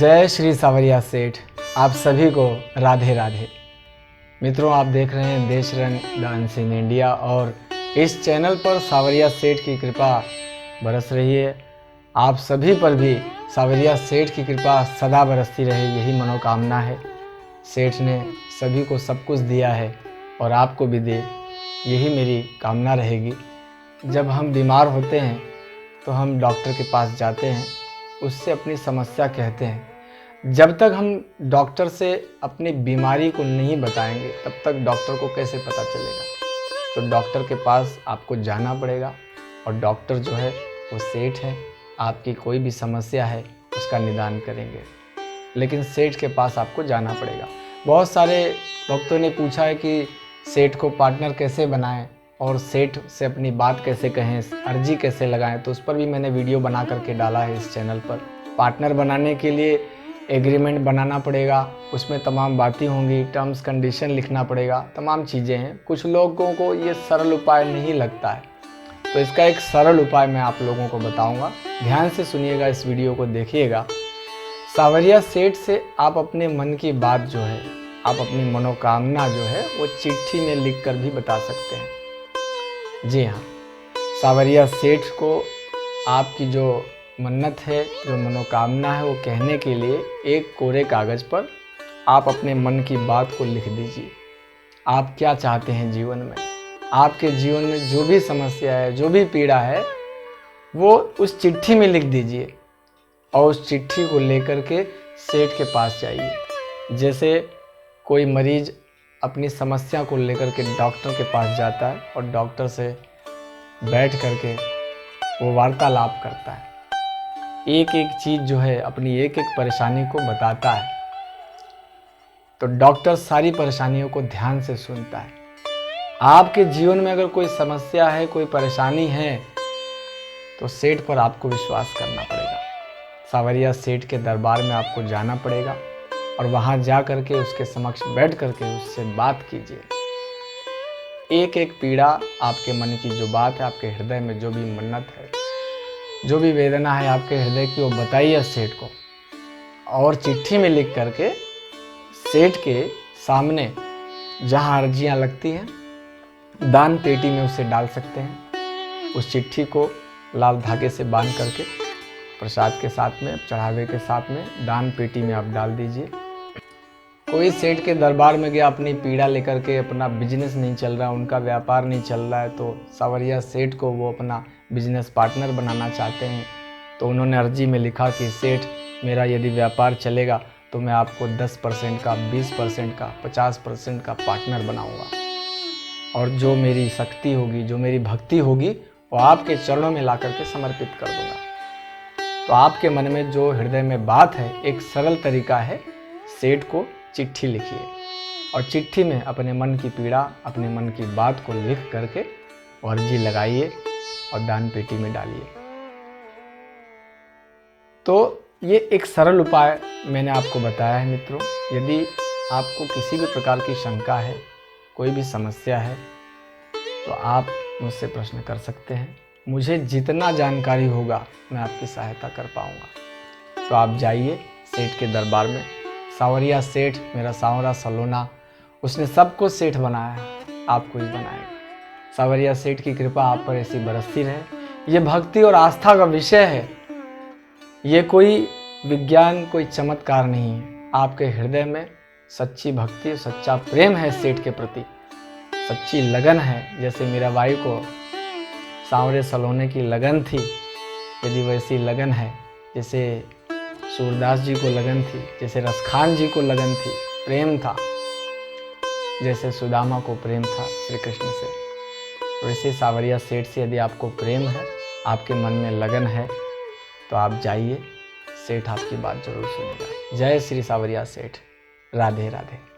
जय श्री सावरिया सेठ। आप सभी को राधे राधे। मित्रों, आप देख रहे हैं देश रंग डांस इन इंडिया और इस चैनल पर सावरिया सेठ की कृपा बरस रही है। आप सभी पर भी सावरिया सेठ की कृपा सदा बरसती रहे, यही मनोकामना है। सेठ ने सभी को सब कुछ दिया है और आपको भी दे, यही मेरी कामना रहेगी। जब हम बीमार होते हैं तो हम डॉक्टर के पास जाते हैं, उससे अपनी समस्या कहते हैं। जब तक हम डॉक्टर से अपनी बीमारी को नहीं बताएंगे तब तक डॉक्टर को कैसे पता चलेगा। तो डॉक्टर के पास आपको जाना पड़ेगा और डॉक्टर जो है वो सेठ है। आपकी कोई भी समस्या है उसका निदान करेंगे, लेकिन सेठ के पास आपको जाना पड़ेगा। बहुत सारे भक्तों ने पूछा है कि सेठ को पार्टनर कैसे बनाएं और सेठ से अपनी बात कैसे कहें, अर्जी कैसे लगाएं। तो उस पर भी मैंने वीडियो बना करके डाला है इस चैनल पर। पार्टनर बनाने के लिए एग्रीमेंट बनाना पड़ेगा, उसमें तमाम बातें होंगी, टर्म्स कंडीशन लिखना पड़ेगा, तमाम चीज़ें हैं। कुछ लोगों को ये सरल उपाय नहीं लगता है, तो इसका एक सरल उपाय मैं आप लोगों को बताऊंगा। ध्यान से सुनिएगा, इस वीडियो को देखिएगा। सावरिया सेठ से आप अपने मन की बात जो है, आप अपनी मनोकामना जो है वो चिट्ठी में लिख कर भी बता सकते हैं। जी हाँ, सावरिया सेठ को आपकी जो मन्नत है, जो मनोकामना है, वो कहने के लिए एक कोरे कागज़ पर आप अपने मन की बात को लिख दीजिए। आप क्या चाहते हैं जीवन में, आपके जीवन में जो भी समस्या है, जो भी पीड़ा है, वो उस चिट्ठी में लिख दीजिए और उस चिट्ठी को लेकर के सेठ के पास जाइए। जैसे कोई मरीज अपनी समस्या को लेकर के डॉक्टर के पास जाता है और डॉक्टर से बैठ करके वो वार्तालाप करता है, एक एक चीज़ जो है अपनी एक एक परेशानी को बताता है, तो डॉक्टर सारी परेशानियों को ध्यान से सुनता है। आपके जीवन में अगर कोई समस्या है, कोई परेशानी है, तो सेठ पर आपको विश्वास करना पड़ेगा। सावरिया सेठ के दरबार में आपको जाना पड़ेगा और वहाँ जा करके उसके समक्ष बैठ करके उससे बात कीजिए। एक एक पीड़ा, आपके मन की जो बात है, आपके हृदय में जो भी मन्नत है, जो भी वेदना है आपके हृदय की, वो बताइए सेठ को और चिट्ठी में लिख करके सेठ के सामने जहाँ अर्जियाँ लगती हैं दान पेटी में उसे डाल सकते हैं। उस चिट्ठी को लाल धागे से बांध करके प्रसाद के साथ में, चढ़ावे के साथ में दान पेटी में आप डाल दीजिए। कोई सेठ के दरबार में गया अपनी पीड़ा लेकर के, अपना बिजनेस नहीं चल रहा, उनका व्यापार नहीं चल रहा है, तो सावरिया सेठ को वो अपना बिजनेस पार्टनर बनाना चाहते हैं। तो उन्होंने अर्जी में लिखा कि सेठ, मेरा यदि व्यापार चलेगा तो मैं आपको 10% का, 20% का, 50% का पार्टनर बनाऊंगा और जो मेरी शक्ति होगी, जो मेरी भक्ति होगी, वो आपके चरणों में ला करके समर्पित कर दूंगा। तो आपके मन में जो हृदय में बात है, एक सरल तरीका है, सेठ को चिट्ठी लिखिए और चिट्ठी में अपने मन की पीड़ा, अपने मन की बात को लिख करके अर्जी लगाइए और दान पेटी में डालिए। तो ये एक सरल उपाय मैंने आपको बताया है। मित्रों, यदि आपको किसी भी प्रकार की शंका है, कोई भी समस्या है, तो आप मुझसे प्रश्न कर सकते हैं। मुझे जितना जानकारी होगा मैं आपकी सहायता कर पाऊंगा। तो आप जाइए सेठ के दरबार में। सावरिया सेठ मेरा सांवरा सलोना, उसने सबको सेठ बनाया है, आपको ही बनाएगा। सावरिया सेठ की कृपा आप पर ऐसी बरसती रहे। ये भक्ति और आस्था का विषय है, ये कोई विज्ञान, कोई चमत्कार नहीं है। आपके हृदय में सच्ची भक्ति, सच्चा प्रेम है सेठ के प्रति, सच्ची लगन है। जैसे मीराबाई को सांवरे सलोने की लगन थी, यदि वैसी लगन है, जैसे सूरदास जी को लगन थी, जैसे रसखान जी को लगन थी, प्रेम था, जैसे सुदामा को प्रेम था श्री कृष्ण से, वैसे सावरिया सेठ से यदि आपको प्रेम है, आपके मन में लगन है, तो आप जाइए, सेठ आपकी बात जरूर सुनेगा। जय श्री सावरिया सेठ। राधे राधे।